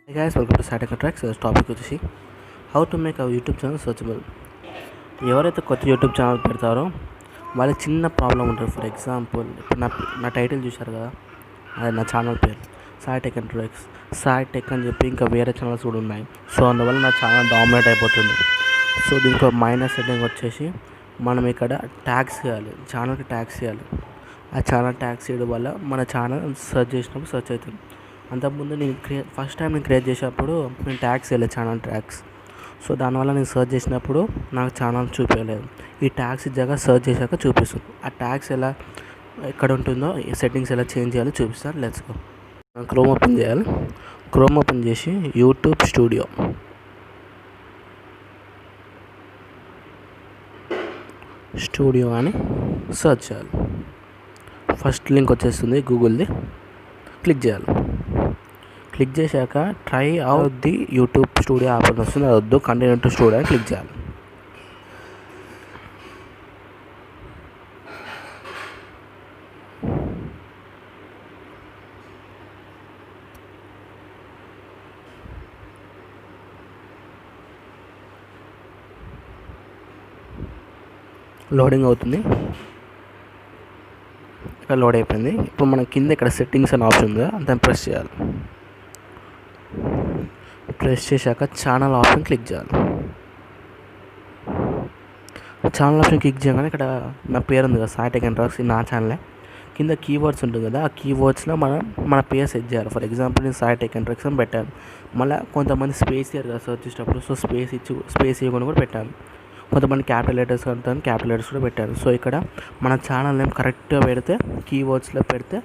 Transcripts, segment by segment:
Hey guys, welcome to Saitechandtricks. Topic వచ్చేసి how to make our YouTube channel searchable. ఎవరైతే కొత్త YouTube channel పెడతారో వాళ్ళకి చిన్న ప్రాబ్లం ఉంటుంది. ఫర్ ఎగ్జాంపుల్ ఇప్పుడు నా టైటిల్ చూశారు కదా, అది నా ఛానల్ పేరు Saitechandtricks. సాయిటెక్ అని చెప్పి ఇంకా వేరే ఛానల్స్ కూడా ఉన్నాయి. సో అందువల్ల నా ఛానల్ డామినేట్ అయిపోతుంది. సో దీనికి ఒక మైనస్ సెట్టింగ్ వచ్చేసి మనం ఇక్కడ ట్యాగ్స్ చేయాలి, ఛానల్కి ట్యాగ్స్ చేయాలి. ఆ ఛానల్ ట్యాగ్స్ చేయడం వల్ల మన ఛానల్ సెర్చ్ చేసినప్పుడు సెర్చ్ అవుతుంది. అంతకుముందు నేను ఫస్ట్ టైం నేను క్రియేట్ చేసేటప్పుడు నేను ట్యాగ్స్ వేయలేదు, ఛానల్ ట్యాగ్స్. సో దానివల్ల నేను సెర్చ్ చేసినప్పుడు నాకు ఛానల్ చూపించలేదు. ఈ ట్యాగ్స్ జగ సెర్చ్ చేశాక చూపిస్తుంది. ఆ ట్యాగ్స్ ఎలా ఎక్కడ ఉంటుందో, సెట్టింగ్స్ ఎలా చేంజ్ చేయాలో చూపిస్తారు. Let's go. క్రోమ్ ఓపెన్ చేయాలి. క్రోమ్ ఓపెన్ చేసి యూట్యూబ్ స్టూడియో అని సెర్చ్ చేయాలి. ఫస్ట్ లింక్ వచ్చేస్తుంది గూగుల్ది, క్లిక్ చేయాలి. క్లిక్ చేశాక try out the YouTube studio app అని వస్తుంది, అది వద్దు, కంటిన్యూ టు స్టూడియో అని క్లిక్ చేయాలి. లోడింగ్ అవుతుంది. ఇక్కడ లోడ్ అయిపోయింది. ఇప్పుడు మన కింద ఇక్కడ సెట్టింగ్స్ అనే ఆప్షన్ ఉంది, దాన్ని ప్రెస్ చేయాలి. ప్రెస్ చేశాక ఛానల్ ఆప్షన్ క్లిక్ చేయాలి. ఛానల్ ఆప్షన్ క్లిక్ చేయగానే ఇక్కడ నా పేరు ఉంది కదా, Saitechandtricks, నా ఛానలే. కింద కీవర్డ్స్ ఉంటుంది కదా, ఆ కీవర్డ్స్లో మన పేరు సెట్ చేయాలి. ఫర్ ఎగ్జాంపుల్ నేను Saitechandtricks అని పెట్టాను. మళ్ళీ కొంతమంది స్పేస్ ఇయ్యారు కదా సెర్చ్ చేసేటప్పుడు, సో స్పేస్ ఇవ్వకుండా కూడా పెట్టాను. కొంతమంది క్యాపిటల్ లెటర్స్ అంటాను, క్యాపిటల్ లెటర్స్ కూడా పెట్టాను. సో ఇక్కడ మన ఛానల్ నేమ్ కరెక్ట్గా పెడితే, కీవర్డ్స్లో పెడితే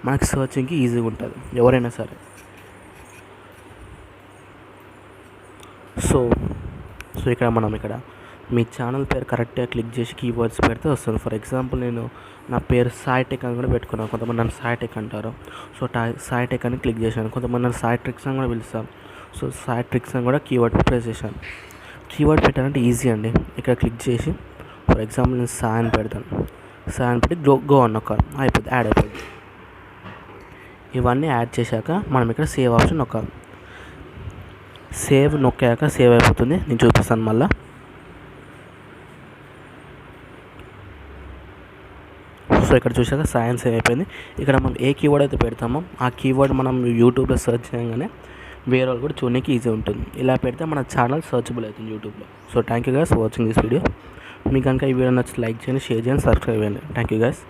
మనకి సర్చింగ్కి ఈజీగా ఉంటుంది ఎవరైనా సరే. సో ఇక్కడ మీ ఛానల్ పేరు కరెక్ట్గా క్లిక్ చేసి కీవర్డ్స్ పెడితే వస్తుంది. ఫర్ ఎగ్జాంపుల్ నేను నా పేరు సాయిటెక్ అని కూడా పెట్టుకున్నాను. కొంతమంది నన్ను సాయిటెక్ అంటారు. సో సాయిటెక్ అని క్లిక్ చేశాను. కొంతమంది నన్ను Saitechandtricks అని కూడా పిలుస్తాను. సో Saitechandtricks అని కూడా కీవర్డ్ ప్రెస్ చేశాను. కీవర్డ్ పెట్టాలంటే ఈజీ అండి. ఇక్కడ క్లిక్ చేసి ఫర్ ఎగ్జాంపుల్ నేను సాన్ పెడతాను. సాన్ పెట్టి గో అని నొక్కాలి, అయిపోతుంది, యాడ్ అయిపోయింది. ఇవన్నీ యాడ్ చేశాక మనం ఇక్కడ సేవ్ ఆప్షన్ నొక్కాలి. సేవ్ నొక్కాక సేవ్ అయిపోతుంది. నేను చూపిస్తాను మళ్ళీ. సో ఇక్కడ చూసాక సైన్స్ సేవ్ అయిపోయింది. ఇక్కడ మనం ఏ కీవర్డ్ అయితే పెడతామో ఆ కీవర్డ్ మనం యూట్యూబ్లో సెర్చ్ చేయగానే వేరే వాళ్ళు కూడా చూడడానికి ఈజీ ఉంటుంది. ఇలా పెడితే మన ఛానల్ సర్చబుల్ అవుతుంది యూట్యూబ్లో. So thank you guys for watching this video. మీకు కనుక ఈ వీడియో నచ్చి లైక్ చేయండి, షేర్ చేయండి, సబ్స్క్రైబ్ చేయండి. Thank you guys.